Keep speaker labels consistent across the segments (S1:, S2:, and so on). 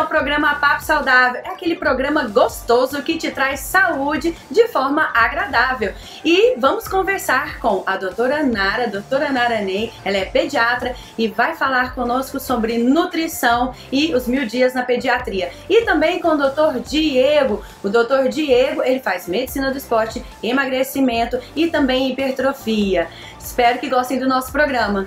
S1: programa Papo Saudável. É aquele programa gostoso que te traz saúde de forma agradável. E vamos conversar com a doutora Nara Ney. Ela é pediatra e vai falar conosco sobre nutrição e os 1000 dias na pediatria. E também com o doutor Diego. O doutor Diego, ele faz medicina do esporte, emagrecimento e também hipertrofia. Espero que gostem do nosso programa.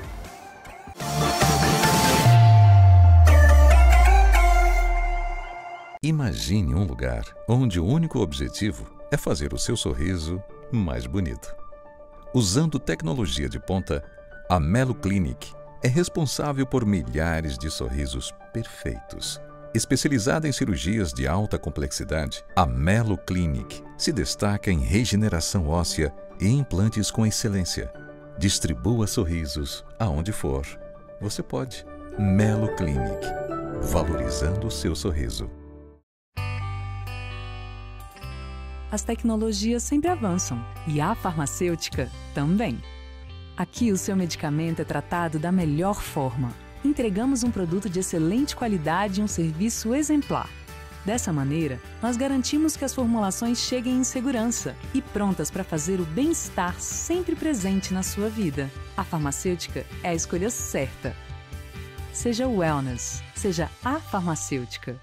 S2: Imagine um lugar onde o único objetivo é fazer o seu sorriso mais bonito. Usando tecnologia de ponta, a Melo Clinic é responsável por milhares de sorrisos perfeitos. Especializada em cirurgias de alta complexidade, a Melo Clinic se destaca em regeneração óssea e implantes com excelência. Distribua sorrisos aonde for. Você pode. Melo Clinic, valorizando o seu sorriso.
S3: As tecnologias sempre avançam e a farmacêutica também. Aqui o seu medicamento é tratado da melhor forma. Entregamos um produto de excelente qualidade e um serviço exemplar. Dessa maneira, nós garantimos que as formulações cheguem em segurança e prontas para fazer o bem-estar sempre presente na sua vida. A farmacêutica é a escolha certa. Seja wellness, seja a farmacêutica.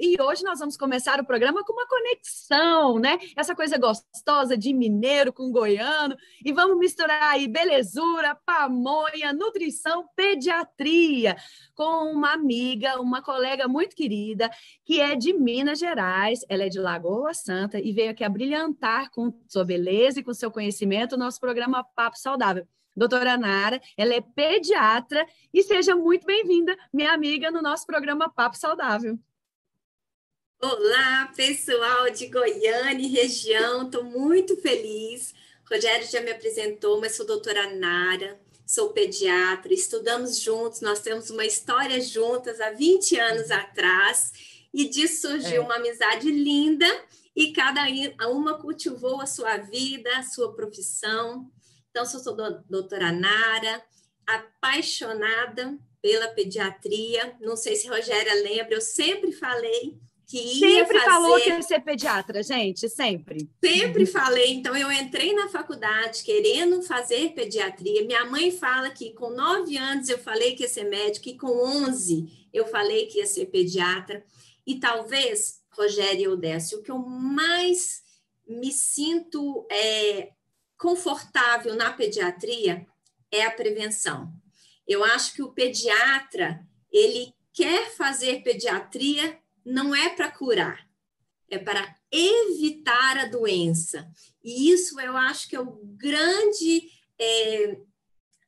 S1: E hoje nós vamos começar o programa com uma conexão, né? Essa coisa gostosa de mineiro com goiano. E vamos misturar aí belezura, pamonha, nutrição, pediatria, com uma amiga, uma colega muito querida, que é de Minas Gerais. Ela é de Lagoa Santa e veio aqui a brilhantar com sua beleza e com seu conhecimento o nosso programa Papo Saudável. Doutora Nara, ela é pediatra e seja muito bem-vinda, minha amiga, no nosso programa Papo Saudável.
S4: Olá, pessoal de Goiânia e região, estou muito feliz. Rogério já me apresentou, mas sou doutora Nara, sou pediatra, estudamos juntos, nós temos uma história juntas há 20 anos atrás, e disso surgiu uma amizade linda, e cada uma cultivou a sua vida, a sua profissão. Então, sou doutora Nara, apaixonada pela pediatria, não sei se Rogéria lembra, eu sempre falei que ia
S1: sempre falou que ia ser pediatra, gente, sempre.
S4: Sempre falei, então eu entrei na faculdade querendo fazer pediatria. Minha mãe fala que com 9 anos eu falei que ia ser médico e com 11 eu falei que ia ser pediatra. E talvez, Rogério e Odécio, o que eu mais me sinto confortável na pediatria é a prevenção. Eu acho que o pediatra, ele quer fazer pediatria, não é para curar, é para evitar a doença. E isso eu acho que é o grande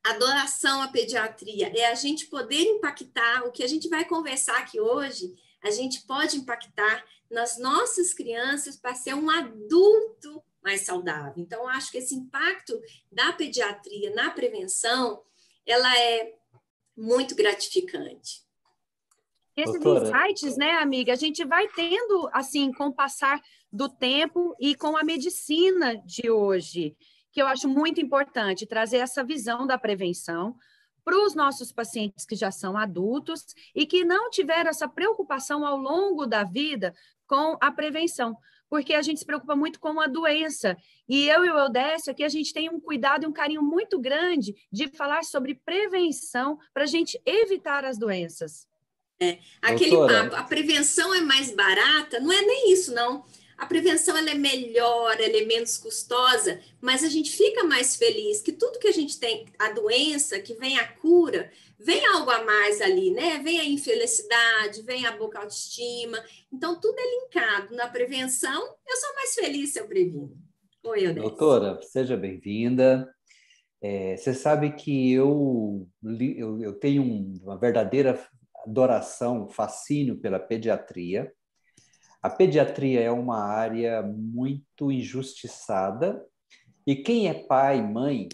S4: adoração à pediatria, é a gente poder impactar, o que a gente vai conversar aqui hoje, a gente pode impactar nas nossas crianças para ser um adulto mais saudável. Então, eu acho que esse impacto da pediatria na prevenção, ela é muito gratificante.
S1: Esses insights, né, amiga, a gente vai tendo, assim, com o passar do tempo e com a medicina de hoje, que eu acho muito importante trazer essa visão da prevenção para os nossos pacientes que já são adultos e que não tiveram essa preocupação ao longo da vida com a prevenção, porque a gente se preocupa muito com a doença. E eu e o Eudécio aqui, a gente tem um cuidado e um carinho muito grande de falar sobre prevenção para a gente evitar as doenças.
S4: Aquele papo, a prevenção é mais barata, não é nem isso, não. A prevenção ela é melhor, ela é menos custosa, mas a gente fica mais feliz que tudo que a gente tem, a doença, que vem a cura, vem algo a mais ali, né? Vem a infelicidade, vem a boa autoestima. Então, tudo é linkado. Na prevenção, eu sou mais feliz se eu previno. Oi, Eudécio.
S5: Doutora, seja bem-vinda. Você sabe que eu tenho uma verdadeira adoração, fascínio pela pediatria. A pediatria é uma área muito injustiçada e quem é pai e mãe,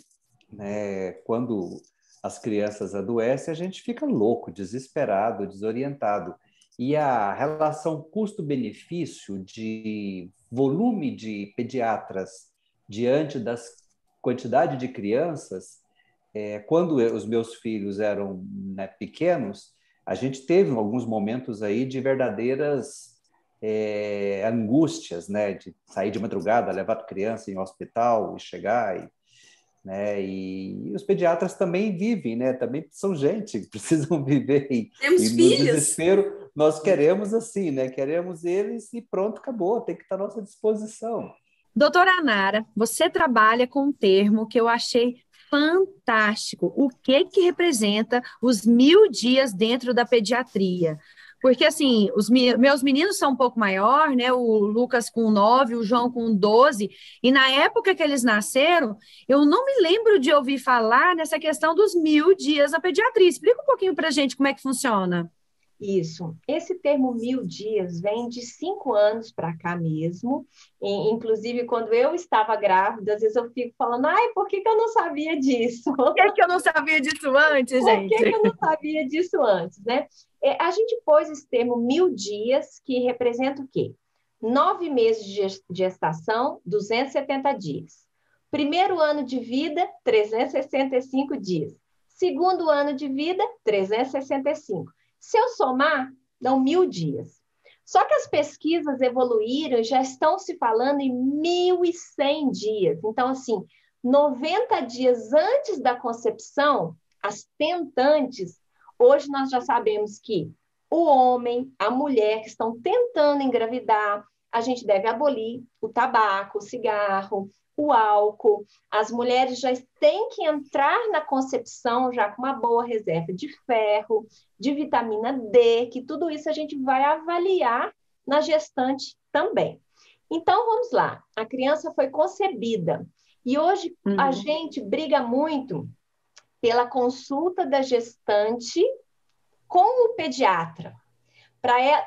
S5: né, quando as crianças adoecem, a gente fica louco, desesperado, desorientado. E a relação custo-benefício de volume de pediatras diante das quantidade de crianças quando os meus filhos eram, né, pequenos, a gente teve alguns momentos aí de verdadeiras angústias, né, de sair de madrugada, levar a criança em hospital e chegar, né, e os pediatras também vivem, né, também são gente, precisam viver
S4: Temos
S5: e no
S4: filhos.
S5: desespero nós queremos assim, né, queremos eles e pronto, acabou, tem que estar à nossa disposição.
S1: Doutora Nara, você trabalha com um termo que eu achei fantástico. O que que representa os 1.000 dias dentro da pediatria? Porque, assim, meus meninos são um pouco maior, né? O Lucas com 9, o João com 12, e na época que eles nasceram, eu não me lembro de ouvir falar nessa questão dos 1.000 dias na pediatria. Explica um pouquinho para a gente como é que funciona.
S6: Isso. Esse termo 1.000 dias vem de 5 anos para cá mesmo. Inclusive, quando eu estava grávida, às vezes eu fico falando, ai, por que que eu não sabia disso?
S1: Por que eu não sabia disso antes,
S6: Por que que
S1: gente?
S6: eu não sabia disso antes, né? A gente pôs esse termo 1.000 dias, que representa o quê? 9 meses de gestação, 270 dias. Primeiro ano de vida, 365 dias. Segundo ano de vida, 365. Se eu somar, dão 1.000 dias. Só que as pesquisas evoluíram e já estão se falando em 1.100 dias. Então, assim, 90 dias antes da concepção, as tentantes, hoje nós já sabemos que o homem, a mulher que estão tentando engravidar, a gente deve abolir o tabaco, o cigarro, o álcool. As mulheres já têm que entrar na concepção já com uma boa reserva de ferro, de vitamina D, que tudo isso a gente vai avaliar na gestante também. Então, vamos lá. A criança foi concebida. E hoje a gente briga muito pela consulta da gestante com o pediatra.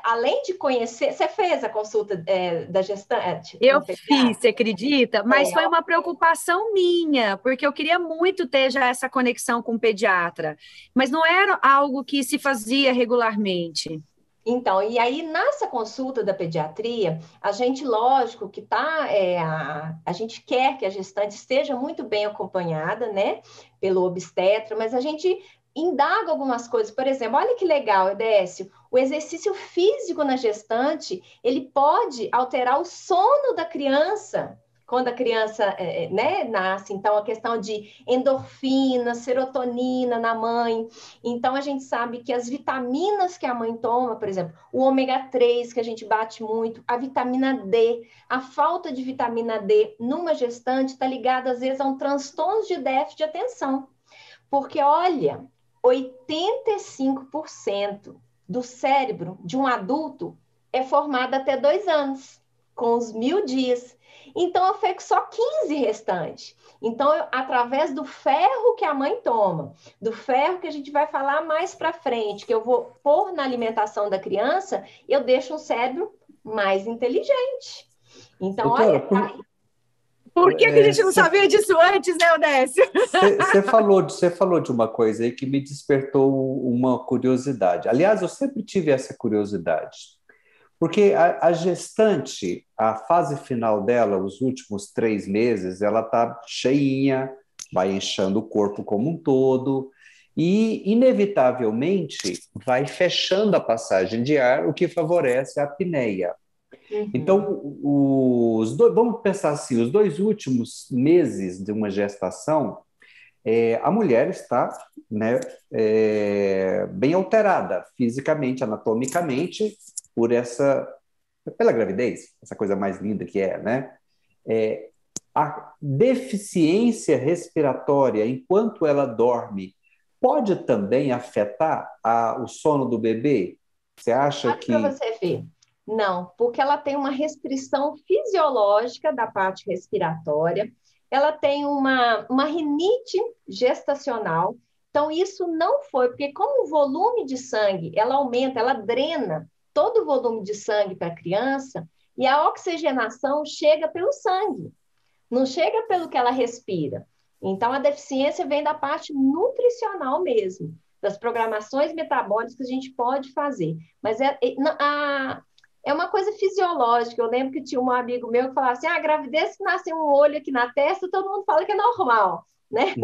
S6: Além de conhecer, você fez a consulta da gestante?
S1: Eu fiz, você acredita? Mas foi uma preocupação minha, porque eu queria muito ter já essa conexão com o pediatra, mas não era algo que se fazia regularmente.
S6: Então, e aí nessa consulta da pediatria, a gente, lógico, que a gente quer que a gestante esteja muito bem acompanhada, né, pelo obstetra, mas a gente indaga algumas coisas. Por exemplo, olha que legal, Edécio, o exercício físico na gestante, ele pode alterar o sono da criança, quando a criança né, nasce. Então, a questão de endorfina, serotonina na mãe. Então, a gente sabe que as vitaminas que a mãe toma, por exemplo, o ômega 3, que a gente bate muito, a vitamina D, a falta de vitamina D numa gestante está ligada, às vezes, a um transtorno de déficit de atenção. Porque, olha, 85% do cérebro de um adulto é formado até 2 anos, com os 1.000 dias. Então, eu fico só 15 restantes. Então, através do ferro que a mãe toma, do ferro que a gente vai falar mais para frente, que eu vou pôr na alimentação da criança, eu deixo um cérebro mais inteligente. Então,
S5: Doutora,
S6: olha...
S1: Por que a gente não sabia disso antes, né, Odécio?
S5: Você falou de uma coisa aí que me despertou uma curiosidade. Aliás, eu sempre tive essa curiosidade. Porque a gestante, a fase final dela, os últimos 3 meses, ela está cheinha, vai inchando o corpo como um todo e, inevitavelmente, vai fechando a passagem de ar, o que favorece a apneia. Então, vamos pensar assim, os 2 últimos meses de uma gestação, a mulher está, né, bem alterada fisicamente, anatomicamente, pela gravidez, essa coisa mais linda que né? A deficiência respiratória, enquanto ela dorme, pode também afetar o sono do bebê? Você acha que...
S6: Para você ver. Não, porque ela tem uma restrição fisiológica da parte respiratória, ela tem uma rinite gestacional, então isso não foi, porque como o volume de sangue, ela aumenta, ela drena todo o volume de sangue para a criança, e a oxigenação chega pelo sangue, não chega pelo que ela respira. Então, a deficiência vem da parte nutricional mesmo, das programações metabólicas que a gente pode fazer. Mas é uma coisa fisiológica. Eu lembro que tinha um amigo meu que falava assim, a gravidez que nasce um olho aqui na testa, todo mundo fala que é normal. né?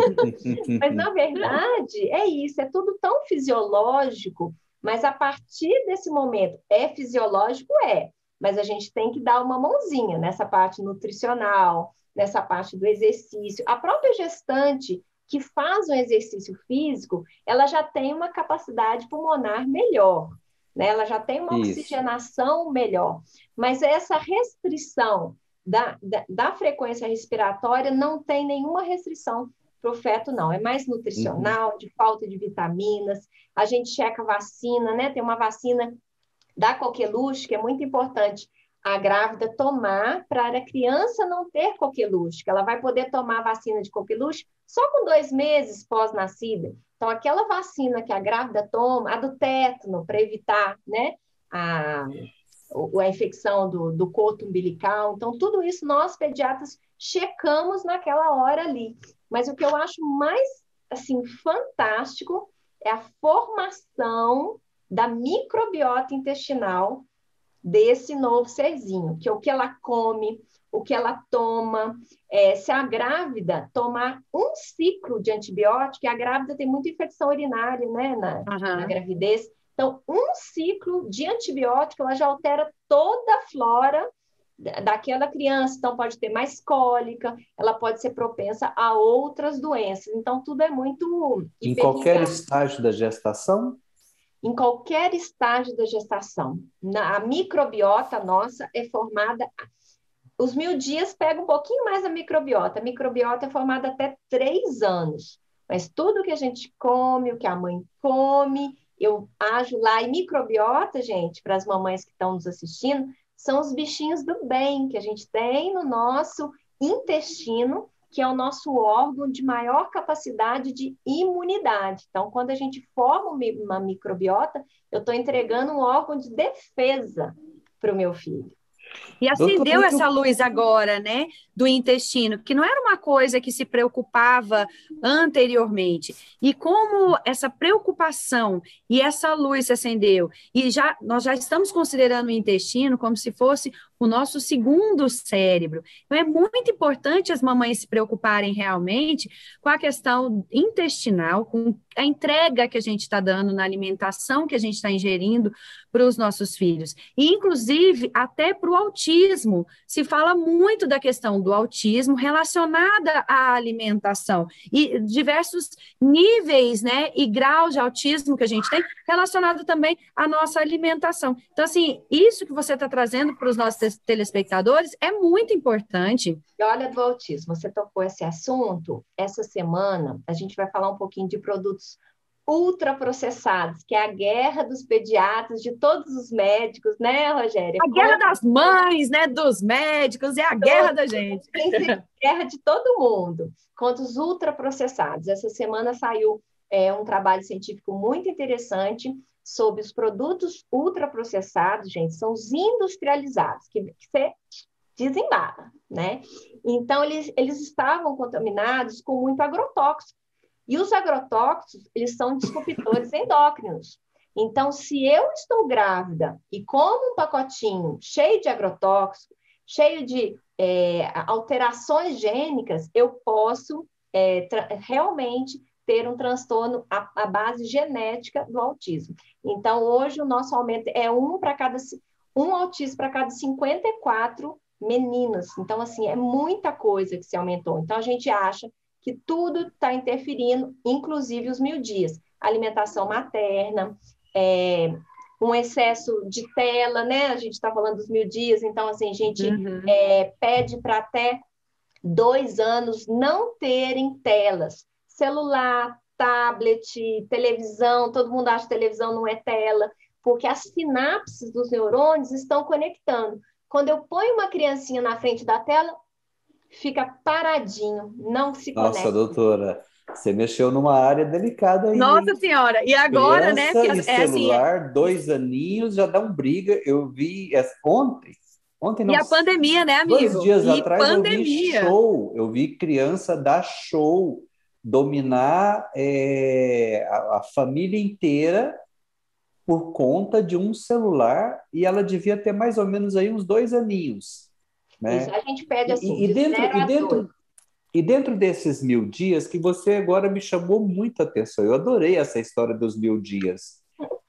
S6: Mas, na verdade, é isso, é tudo tão fisiológico, mas a partir desse momento, é fisiológico? É, mas a gente tem que dar uma mãozinha nessa parte nutricional, nessa parte do exercício. A própria gestante que faz um exercício físico, ela já tem uma capacidade pulmonar melhor, né? Ela já tem uma
S5: Isso.
S6: oxigenação melhor, mas essa restrição da frequência respiratória não tem nenhuma restrição para o feto, não. É mais nutricional, de falta de vitaminas. A gente checa vacina, né? Tem uma vacina da coqueluche, que é muito importante a grávida tomar para a criança não ter coqueluche, que ela vai poder tomar a vacina de coqueluche só com 2 meses pós-nascida. Então, aquela vacina que a grávida toma, a do tétano, para evitar, né, a infecção do coto umbilical. Então, tudo isso nós, pediatras, checamos naquela hora ali. Mas o que eu acho mais, assim, fantástico é a formação da microbiota intestinal desse novo serzinho, que é o que ela come, o que ela toma. Se a grávida tomar um ciclo de antibiótico, e a grávida tem muita infecção urinária, né, na gravidez, então, um ciclo de antibiótico, ela já altera toda a flora daquela criança. Então, pode ter mais cólica, ela pode ser propensa a outras doenças. Então, tudo é muito
S5: Em qualquer estágio da gestação?
S6: Em qualquer estágio da gestação. A microbiota nossa é formada... Os 1000 dias pega um pouquinho mais a microbiota. A microbiota é formada até 3 anos. Mas tudo que a gente come, o que a mãe come, eu ajo lá. E microbiota, gente, para as mamães que estão nos assistindo, são os bichinhos do bem que a gente tem no nosso intestino, que é o nosso órgão de maior capacidade de imunidade. Então, quando a gente forma uma microbiota, eu estou entregando um órgão de defesa para o meu filho.
S1: E acendeu essa luz agora, né, do intestino, que não era uma coisa que se preocupava anteriormente. E como essa preocupação e essa luz se acendeu, e nós já estamos considerando o intestino como se fosse o nosso segundo cérebro. Então, é muito importante as mamães se preocuparem realmente com a questão intestinal, com a entrega que a gente está dando na alimentação que a gente está ingerindo para os nossos filhos. E, inclusive, até para o autismo. Se fala muito da questão do autismo relacionada à alimentação e diversos níveis, né, e graus de autismo que a gente tem relacionado também à nossa alimentação. Então, assim, isso que você está trazendo para os nossos telespectadores é muito importante.
S6: E olha, do autismo, você tocou esse assunto. Essa semana a gente vai falar um pouquinho de produtos ultraprocessados, que é a guerra dos pediatras, de todos os médicos, né, Rogéria?
S1: A guerra das mães, né, dos médicos, é a guerra da gente.
S6: Tem que ser guerra de todo mundo, contra os ultraprocessados. Essa semana saiu um trabalho científico muito interessante sobre os produtos ultraprocessados, gente, são os industrializados, que você desembala, né? Então, eles estavam contaminados com muito agrotóxico. E os agrotóxicos, eles são disruptores endócrinos. Então, se eu estou grávida e como um pacotinho cheio de agrotóxico, cheio de alterações gênicas, eu posso realmente ter um transtorno à base genética do autismo. Então, hoje, o nosso aumento é um autismo para cada 54 meninos. Então, assim, é muita coisa que se aumentou. Então, a gente acha que tudo está interferindo, inclusive os 1000 dias. Alimentação materna, um excesso de tela, né? A gente está falando dos 1000 dias, então, assim, a gente pede para até 2 anos não terem telas. Celular, tablet, televisão, todo mundo acha que televisão não é tela, porque as sinapses dos neurônios estão conectando. Quando eu ponho uma criancinha na frente da tela, fica paradinho, não se conecta.
S5: Nossa, doutora, você mexeu numa área delicada aí.
S1: Nossa Senhora, e agora,
S5: criança,
S1: né?
S5: E celular, 2 aninhos, já dá um briga. Eu vi ontem não,
S1: e a pandemia, né, amigo?
S5: 2 dias
S1: e
S5: atrás
S1: pandemia.
S5: eu vi criança dar show, dominar a família inteira por conta de um celular, e ela devia ter mais ou menos aí uns 2 aninhos. Né?
S6: Isso, a gente pede assim, de 0 a 2.
S5: E dentro desses 1.000 dias, que você agora me chamou muita atenção, eu adorei essa história dos 1.000 dias.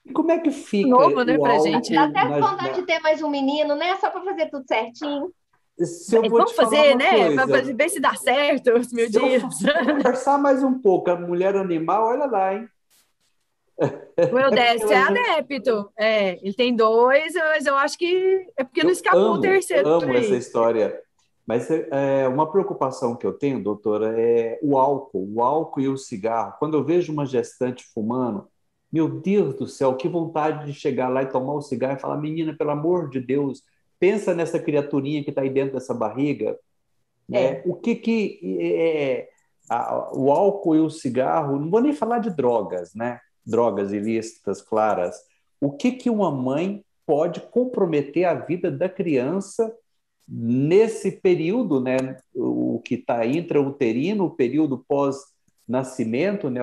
S5: E como é que fica
S1: Novo, né,
S5: o
S1: pra gente.
S6: Dá
S5: álcool
S6: até vontade de ter mais um menino, né? Só para fazer tudo certinho.
S5: Se eu vou
S1: Vamos
S5: te falar
S1: fazer,
S5: uma
S1: né? Para
S5: coisa,
S1: ver se dá certo os 1.000 dias.
S5: se eu forçar mais um pouco a mulher animal, olha lá, hein?
S1: O
S5: É porque
S1: Eudécio é
S5: ela já...
S1: adepto. Ele tem dois, mas eu acho que é porque não
S5: Eu
S1: escapou o terceiro
S5: amo essa
S1: aí.
S5: história. Mas uma preocupação que eu tenho, doutora, é o álcool e o cigarro. Quando eu vejo uma gestante fumando, meu Deus do céu, que vontade de chegar lá e tomar um cigarro e falar, menina, pelo amor de Deus, pensa nessa criaturinha que está aí dentro dessa barriga, né?
S6: É.
S5: O que o álcool e o cigarro, não vou nem falar de drogas, né? Drogas ilícitas, claras. O que uma mãe pode comprometer a vida da criança nesse período, né? O que está intrauterino, o período pós-nascimento, né?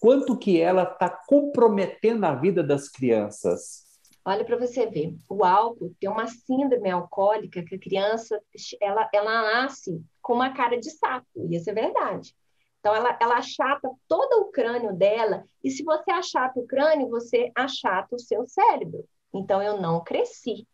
S5: Quanto que ela está comprometendo a vida das crianças?
S6: Olha para você ver, o álcool tem uma síndrome alcoólica que a criança ela nasce com uma cara de sapo, e isso é verdade. Então, ela achata todo o crânio dela, e se você achata o crânio, você achata o seu cérebro. Então, eu não cresci.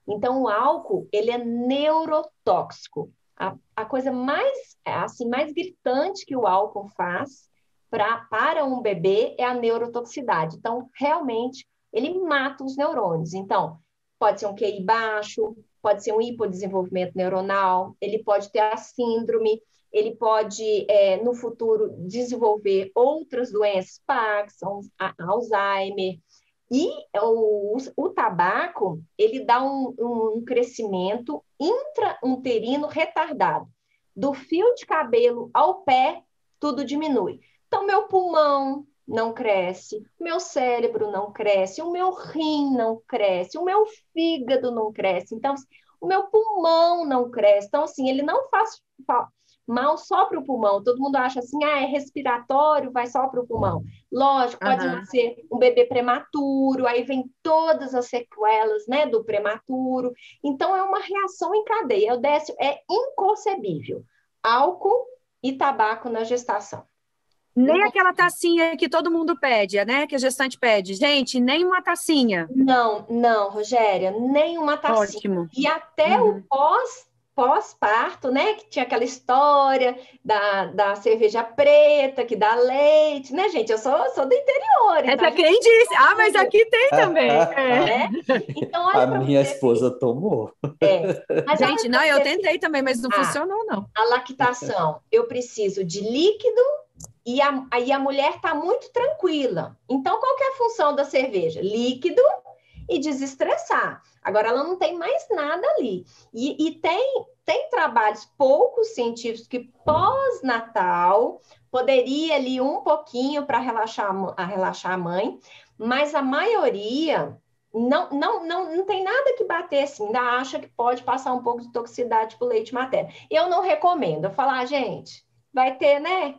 S6: Então, o álcool, ele é neurotóxico. A coisa mais, assim, mais gritante que o álcool faz para um bebê é a neurotoxicidade. Então, realmente, ele mata os neurônios. Então, pode ser um QI baixo, pode ser um hipodesenvolvimento neuronal, ele pode ter a síndrome, ele pode, no futuro, desenvolver outras doenças, Parkinson, Alzheimer. E o tabaco, ele dá um crescimento intrauterino retardado. Do fio de cabelo ao pé, tudo diminui. Então, meu pulmão não cresce, meu cérebro não cresce, o meu rim não cresce, o meu fígado não cresce. Então, o meu pulmão não cresce. Então, assim, ele não faz mal só para o pulmão. Todo mundo acha assim, é respiratório, vai só para o pulmão. Lógico, pode nascer um bebê prematuro, aí vem todas as sequelas, né, do prematuro. Então, é uma reação em cadeia. O Décio é inconcebível. Álcool e tabaco na gestação.
S1: Nem aquela tacinha que todo mundo pede, né? Que a gestante pede. Gente, nem uma tacinha.
S6: Não, Rogéria, nem uma tacinha.
S1: Ótimo.
S6: E até o pós-parto, né? Que tinha aquela história da cerveja preta, que dá leite, né, gente? Eu sou do interior.
S1: Essa quem disse? Ah, mas aqui tem também.
S6: Né? Então, olha
S5: A minha esposa tomou.
S6: Mas
S1: gente, não, eu tentei também, mas não funcionou, não.
S6: A lactação, eu preciso de líquido e a mulher está muito tranquila. Então, qual que é a função da cerveja? Líquido e desestressar. Agora, ela não tem mais nada ali. E tem trabalhos poucos científicos que pós-natal poderia ali um pouquinho para relaxar a mãe, mas a maioria não tem nada que bater assim, ainda acha que pode passar um pouco de toxicidade para o leite materno. Eu não recomendo. Eu falar, gente, vai ter, né?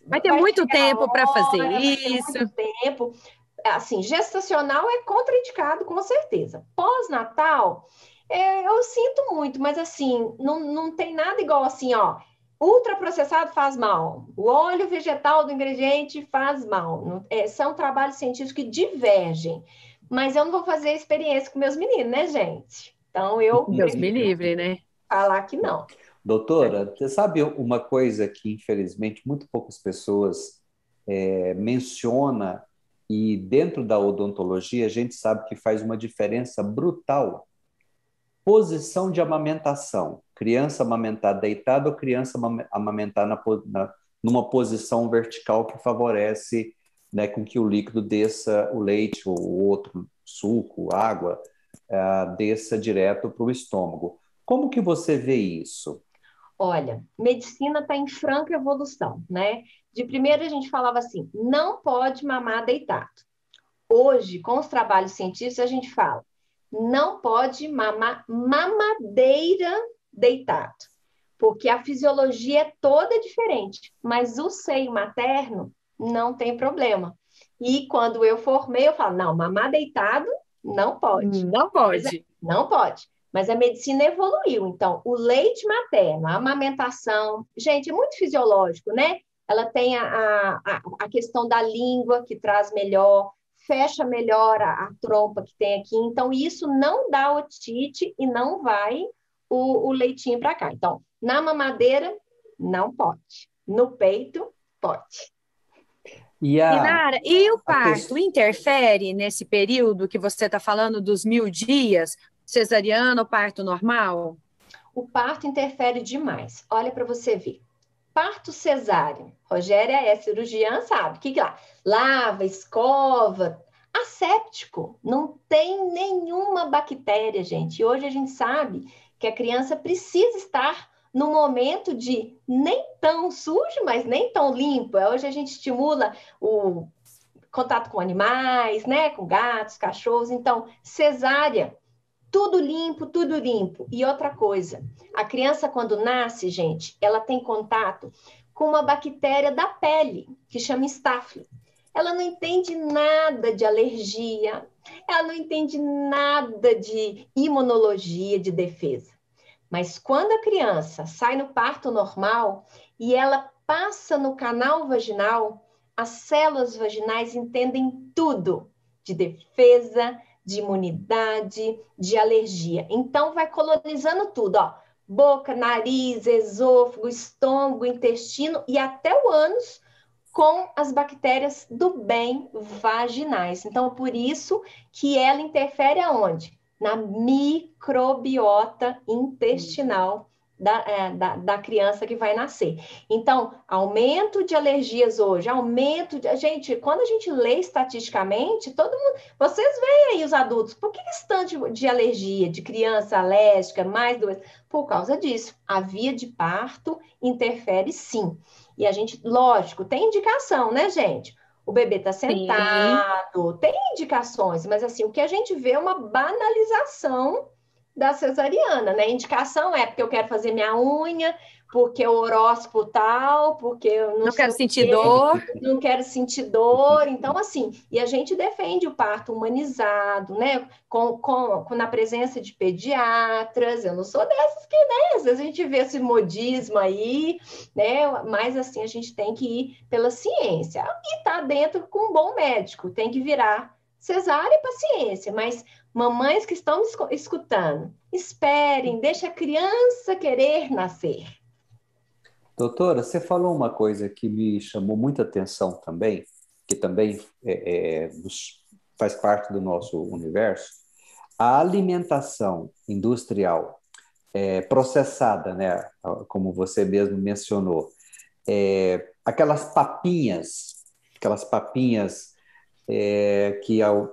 S1: Vai ter muito tempo para fazer isso.
S6: Muito tempo. Assim, gestacional é contraindicado, com certeza. Pós-natal, eu sinto muito, mas assim, não tem nada igual assim, ó. Ultraprocessado faz mal. O óleo vegetal do ingrediente faz mal. São trabalhos científicos que divergem. Mas eu não vou fazer experiência com meus meninos, né, gente? Então,
S1: Deus me livre, né?
S6: Falar que não.
S5: Doutora, você sabe uma coisa que, infelizmente, muito poucas pessoas mencionam, e dentro da odontologia a gente sabe que faz uma diferença brutal. Posição de amamentação. Criança amamentar deitada ou criança amamentar numa posição vertical que favorece, né, com que o líquido desça, o leite ou outro suco, água, desça direto para o estômago. Como que você vê isso?
S6: Olha, medicina está em franca evolução, né? De primeiro a gente falava assim, não pode mamar deitado. Hoje, com os trabalhos científicos, a gente fala, não pode mamar mamadeira deitado, porque a fisiologia é toda diferente, mas o seio materno não tem problema. E quando eu formei, eu falo, não, mamar deitado não pode.
S1: Não pode.
S6: Não pode. Mas a medicina evoluiu. Então, o leite materno, a amamentação, gente, é muito fisiológico, né? Ela tem a questão da língua, que traz melhor, fecha melhor a trompa que tem aqui. Então, isso não dá otite e não vai o leitinho para cá. Então, na mamadeira, não pode. No peito, pode.
S1: Inara, e o parto interfere nesse período que você está falando dos 1000 dias, cesariano ou parto normal?
S6: O parto interfere demais. Olha para você ver. Parto cesáreo. Rogéria é cirurgiã, sabe? O que lá? Lava, escova, asséptico. Não tem nenhuma bactéria, gente. E hoje a gente sabe que a criança precisa estar no momento de nem tão sujo, mas nem tão limpo. Hoje a gente estimula o contato com animais, né? Com gatos, cachorros. Então, cesárea, tudo limpo, tudo limpo. E outra coisa, a criança quando nasce, gente, ela tem contato com uma bactéria da pele, que chama Staphylo. Ela não entende nada de alergia, ela não entende nada de imunologia, de defesa. Mas quando a criança sai no parto normal e ela passa no canal vaginal, as células vaginais entendem tudo de defesa, de imunidade, de alergia. Então, vai colonizando tudo, ó. Boca, nariz, esôfago, estômago, intestino e até o ânus com as bactérias do bem vaginais. Então, por isso que ela interfere aonde? Na microbiota intestinal da criança que vai nascer. Então, aumento de alergias hoje, Gente, quando a gente lê estatisticamente, todo mundo... Vocês veem aí os adultos, por que esse tanto de alergia, de criança alérgica, mais doença? Por causa disso. A via de parto interfere sim. E a gente, lógico, tem indicação, né, gente? O bebê está sentado, tem indicações, mas assim, o que a gente vê é uma banalização da cesariana, né? Indicação é porque eu quero fazer minha unha, porque o horóscopo tal, porque eu
S1: não quero sentir dor.
S6: Não quero sentir dor. Então, assim, e a gente defende o parto humanizado, né? Na presença de pediatras. Eu não sou dessas que, né? Às vezes a gente vê esse modismo aí, né? Mas, assim, a gente tem que ir pela ciência. E tá dentro com um bom médico. Tem que virar cesárea e paciência, mas mamães que estão me escutando, esperem, deixa a criança querer nascer.
S5: Doutora, você falou uma coisa que me chamou muita atenção também, que também faz parte do nosso universo, a alimentação industrial processada, né, como você mesmo mencionou, aquelas papinhas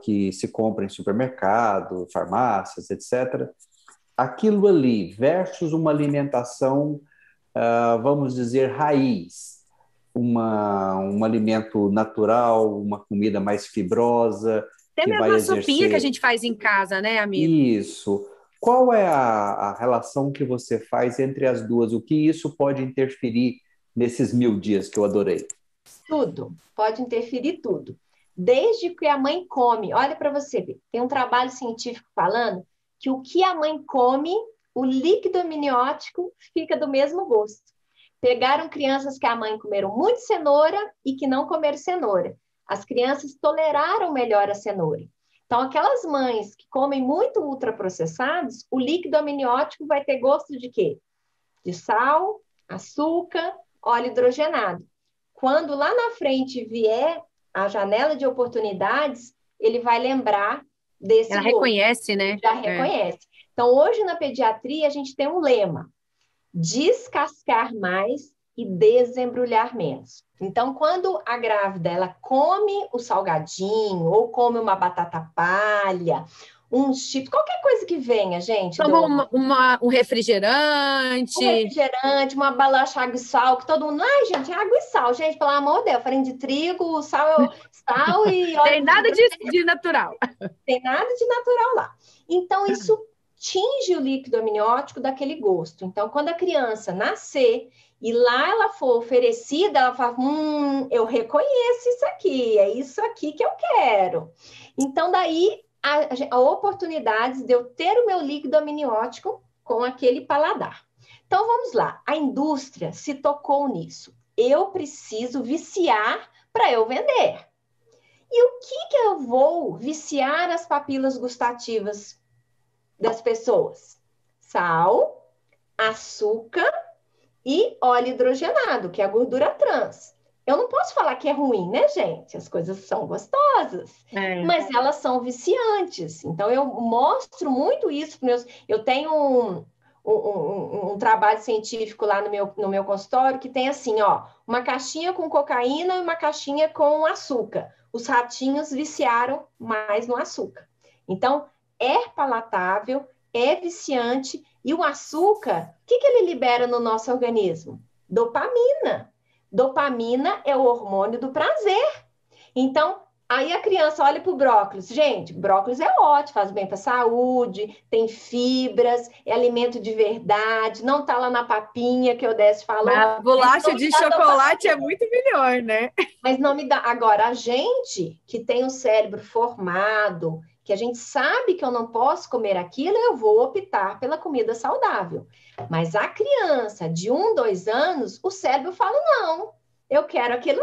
S5: que se compra em supermercado, farmácias, etc. Aquilo ali versus uma alimentação, vamos dizer, raiz, um alimento natural, uma comida mais fibrosa,
S1: até mesmo a sopinha que a gente faz em casa, né, amigo?
S5: Isso. Qual é a relação que você faz entre as duas? O que isso pode interferir nesses 1000 dias que eu adorei?
S6: Tudo. Pode interferir tudo. Desde que a mãe come, olha para você ver, tem um trabalho científico falando que o que a mãe come, o líquido amniótico fica do mesmo gosto. Pegaram crianças que a mãe comeram muito cenoura e que não comeram cenoura. As crianças toleraram melhor a cenoura. Então, aquelas mães que comem muito ultraprocessados, o líquido amniótico vai ter gosto de quê? De sal, açúcar, óleo hidrogenado. Quando lá na frente vier a janela de oportunidades, ele vai lembrar desse
S1: Ela reconhece, né?
S6: Já reconhece. Então, hoje na pediatria, a gente tem um lema: descascar mais e desembrulhar menos. Então, quando a grávida ela come o salgadinho ou come uma batata palha, um chip, qualquer coisa que venha, gente.
S1: Toma um refrigerante.
S6: Um refrigerante, uma bolacha água e sal, que todo mundo... Ai, gente, é água e sal, gente, pelo amor de Deus, farinha de trigo, sal e...
S1: Tem nada de natural.
S6: Tem nada de natural lá. Então, isso tinge o líquido amniótico daquele gosto. Então, quando a criança nascer e lá ela for oferecida, ela fala, eu reconheço isso aqui, é isso aqui que eu quero. Então, daí... a oportunidade de eu ter o meu líquido amniótico com aquele paladar. Então, vamos lá. A indústria se tocou nisso. Eu preciso viciar para eu vender. E o que eu vou viciar as papilas gustativas das pessoas? Sal, açúcar e óleo hidrogenado, que é a gordura trans. Eu não posso falar que é ruim, né, gente? As coisas são gostosas, mas elas são viciantes. Então, eu mostro muito isso para meus... Eu tenho um trabalho científico lá no meu consultório que tem assim, ó, uma caixinha com cocaína e uma caixinha com açúcar. Os ratinhos viciaram mais no açúcar. Então, é palatável, é viciante, e o açúcar, o que ele libera no nosso organismo? Dopamina. Dopamina é o hormônio do prazer. Então, aí a criança olha para o brócolis. Gente, brócolis é ótimo, faz bem para a saúde, tem fibras, é alimento de verdade, não está lá na papinha que o Odécio falou.
S1: A bolacha de chocolate é muito melhor, né?
S6: Mas não me dá. Agora, a gente que tem o cérebro formado, que a gente sabe que eu não posso comer aquilo, eu vou optar pela comida saudável. Mas a criança de 1, 2 anos, o cérebro fala, não, eu quero aquilo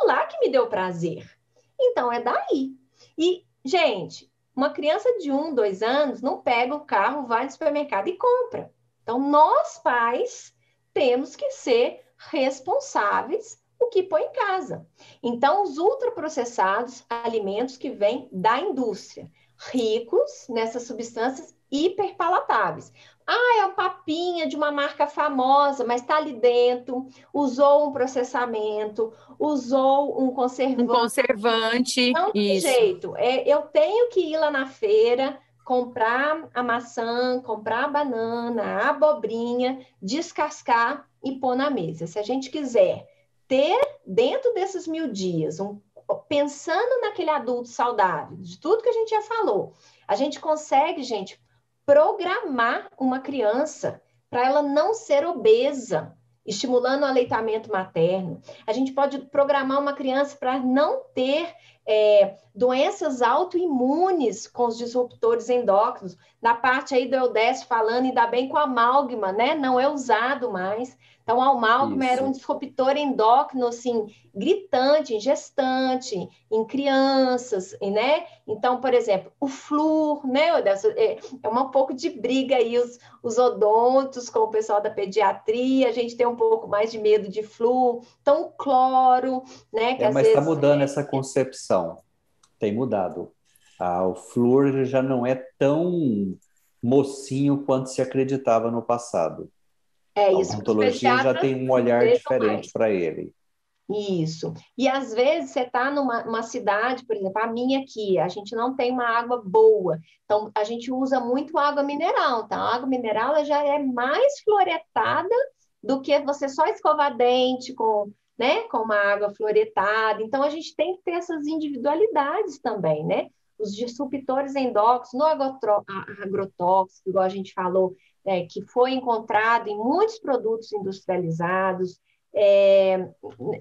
S6: lá que me deu prazer. Então, é daí. E, gente, uma criança de 1, 2 anos não pega o carro, vai no supermercado e compra. Então, nós, pais, temos que ser responsáveis o que põe em casa. Então, os ultraprocessados, alimentos que vêm da indústria, ricos nessas substâncias hiperpalatáveis. É uma papinha de uma marca famosa, mas está ali dentro, usou um processamento, usou um conservante.
S1: Um conservante,
S6: não tem jeito. Eu tenho que ir lá na feira, comprar a maçã, comprar a banana, a abobrinha, descascar e pôr na mesa. Se a gente quiser ter, dentro desses 1000 dias, pensando naquele adulto saudável, de tudo que a gente já falou, a gente consegue, gente, programar uma criança para ela não ser obesa, estimulando o aleitamento materno. A gente pode programar uma criança para não ter doenças autoimunes com os disruptores endócrinos. Na parte aí do Eudécio falando, ainda bem com a amálgama, né? Não é usado mais. Então, o amálgama era um disruptor endócrino, assim, gritante, em gestante, em crianças, né? Então, por exemplo, o flúor, né? É um pouco de briga aí, os odontos com o pessoal da pediatria, a gente tem um pouco mais de medo de flúor. Então, o cloro, né? Que às
S5: mas
S6: vezes
S5: está mudando essa concepção, tem mudado. O flúor já não é tão mocinho quanto se acreditava no passado.
S6: Isso.
S5: A odontologia já tem um olhar diferente para ele.
S6: Isso. E às vezes você está numa cidade, por exemplo, a minha aqui, a gente não tem uma água boa, então a gente usa muito água mineral, tá? A água mineral ela já é mais fluoretada do que você só escovar dente com uma água fluoretada. Então a gente tem que ter essas individualidades também, né? Os disruptores endócrinos, no agrotóxico, igual a gente falou, que foi encontrado em muitos produtos industrializados,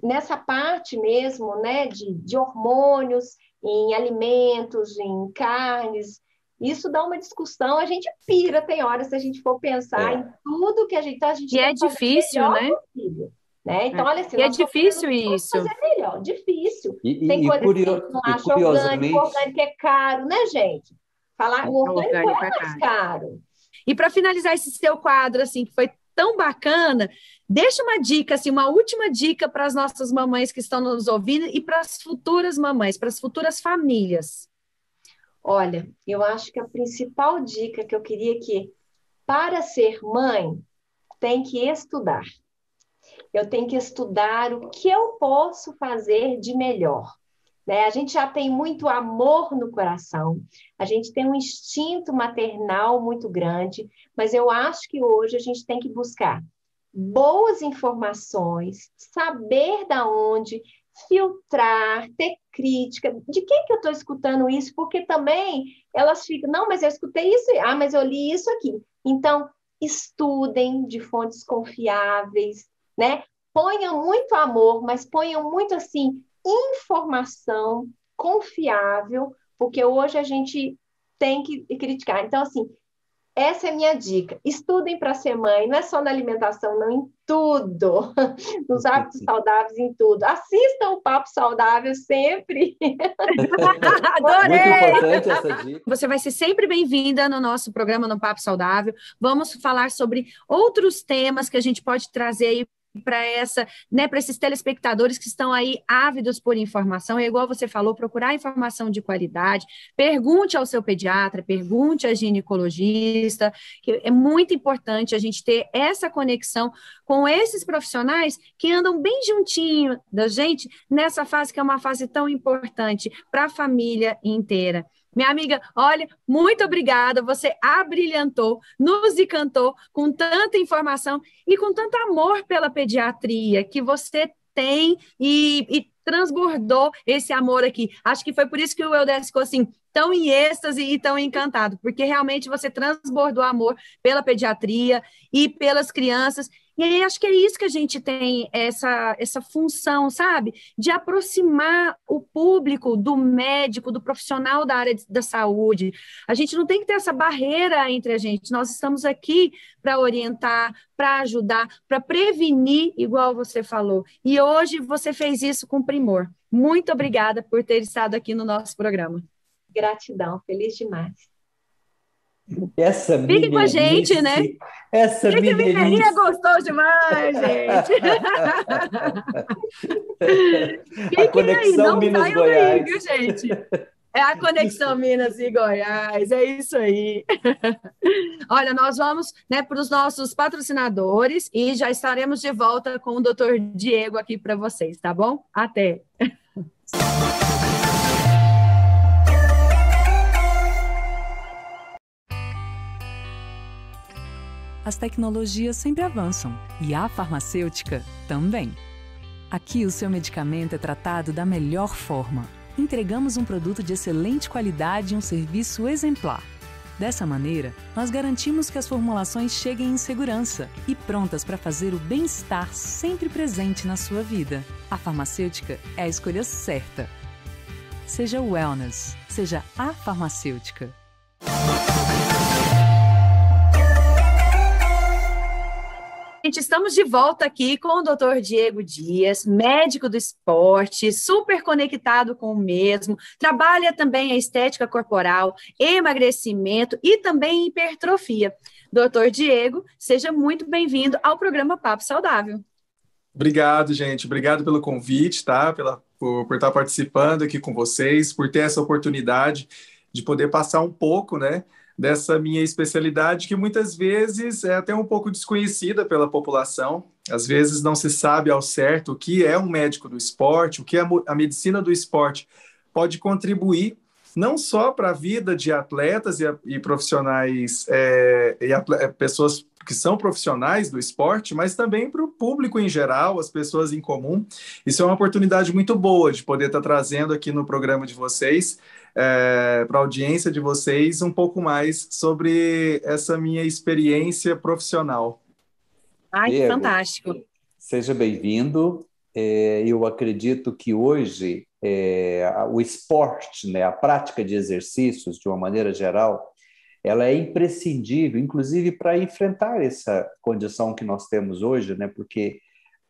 S6: nessa parte mesmo, né, de hormônios em alimentos, em carnes, isso dá uma discussão, a gente pira, tem horas, se a gente for pensar em tudo que a gente... Então, a gente
S1: e é difícil, né?
S6: Possível, né? Então, olha assim,
S1: e é difícil isso.
S6: Fazer melhor, difícil. Tem coisa que não acha orgânico, orgânico é caro, né, gente? Falar o orgânico é mais caro.
S1: E para finalizar esse seu quadro, assim, que foi tão bacana, deixa uma dica, assim, uma última dica para as nossas mamães que estão nos ouvindo e para as futuras mamães, para as futuras famílias.
S6: Olha, eu acho que a principal dica que eu queria que, para ser mãe, tem que estudar. Eu tenho que estudar o que eu posso fazer de melhor. Né? A gente já tem muito amor no coração, a gente tem um instinto maternal muito grande, mas eu acho que hoje a gente tem que buscar boas informações, saber da onde, filtrar, ter crítica. De quem que eu estou escutando isso? Porque também elas ficam, não, mas eu escutei isso, mas eu li isso aqui. Então, estudem de fontes confiáveis, né? Ponham muito amor, mas ponham muito, assim, informação confiável, porque hoje a gente tem que criticar. Então, assim, essa é a minha dica. Estudem para ser mãe, não é só na alimentação, não, em tudo. Nos hábitos saudáveis, em tudo. Assistam o Papo Saudável sempre.
S1: Adorei!
S5: Muito importante essa dica.
S1: Você vai ser sempre bem-vinda no nosso programa no Papo Saudável. Vamos falar sobre outros temas que a gente pode trazer aí para para esses telespectadores que estão aí ávidos por informação. É igual você falou, procurar informação de qualidade. Pergunte ao seu pediatra, pergunte ao ginecologista, que é muito importante a gente ter essa conexão com esses profissionais que andam bem juntinho da gente nessa fase que é uma fase tão importante para a família inteira. Minha amiga, olha, muito obrigada, você abrilhantou, nos encantou com tanta informação e com tanto amor pela pediatria que você tem e transbordou esse amor aqui. Acho que foi por isso que o Eudécio ficou assim, tão em êxtase e tão encantado, porque realmente você transbordou amor pela pediatria e pelas crianças. E aí acho que é isso que a gente tem, essa função, sabe? De aproximar o público do médico, do profissional da área da saúde. A gente não tem que ter essa barreira entre a gente. Nós estamos aqui para orientar, para ajudar, para prevenir, igual você falou. E hoje você fez isso com primor. Muito obrigada por ter estado aqui no nosso programa.
S6: Gratidão, feliz demais.
S5: Essa
S1: Fique com a gente,
S5: meninice,
S1: né?
S5: essa
S1: Esse
S5: meninice.
S1: mineirinho gostou demais, gente.
S5: A
S1: Fiquem aí,
S5: conexão
S1: não saiam daí,
S5: Minas-Goiás.
S1: viu, gente? É a conexão Minas e Goiás, é isso aí. Olha, nós vamos, né, para os nossos patrocinadores e já estaremos de volta com o Dr. Diego aqui para vocês, tá bom? Até!
S3: As tecnologias sempre avançam e a farmacêutica também. Aqui o seu medicamento é tratado da melhor forma. Entregamos um produto de excelente qualidade e um serviço exemplar. Dessa maneira, nós garantimos que as formulações cheguem em segurança e prontas para fazer o bem-estar sempre presente na sua vida. A farmacêutica é a escolha certa. Seja wellness, seja a farmacêutica.
S1: Gente, estamos de volta aqui com o Dr. Diego Dias, médico do esporte, super conectado com o mesmo, trabalha também a estética corporal, emagrecimento e também hipertrofia. Dr. Diego, seja muito bem-vindo ao programa Papo Saudável.
S7: Obrigado, gente. Obrigado pelo convite, tá? Por estar participando aqui com vocês, por ter essa oportunidade de poder passar um pouco, né, dessa minha especialidade, que muitas vezes é até um pouco desconhecida pela população. Às vezes não se sabe ao certo o que é um médico do esporte, o que a medicina do esporte pode contribuir, não só para a vida de atletas e profissionais, pessoas que são profissionais do esporte, mas também para o público em geral, as pessoas em comum. Isso é uma oportunidade muito boa de poder estar trazendo aqui no programa de vocês, para a audiência de vocês, um pouco mais sobre essa minha experiência profissional.
S1: Ai, que
S5: Diego,
S1: fantástico.
S5: Seja bem-vindo. Eu acredito que hoje o esporte, né, a prática de exercícios, de uma maneira geral, ela é imprescindível, inclusive para enfrentar essa condição que nós temos hoje, né, porque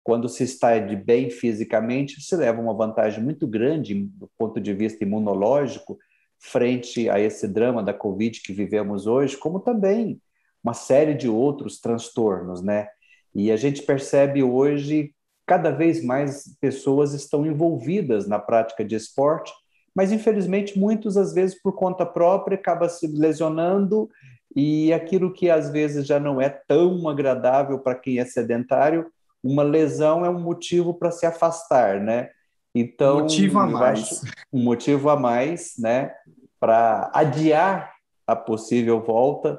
S5: quando se está de bem fisicamente, se leva uma vantagem muito grande do ponto de vista imunológico frente a esse drama da Covid que vivemos hoje, como também uma série de outros transtornos, né? E a gente percebe hoje cada vez mais pessoas estão envolvidas na prática de esporte, mas infelizmente muitos às vezes por conta própria acaba se lesionando e aquilo que às vezes já não é tão agradável para quem é sedentário, uma lesão é um motivo para se afastar, né? Então,
S7: Motivo a
S5: eu
S7: mais.
S5: acho um motivo a mais, né, para adiar a possível volta.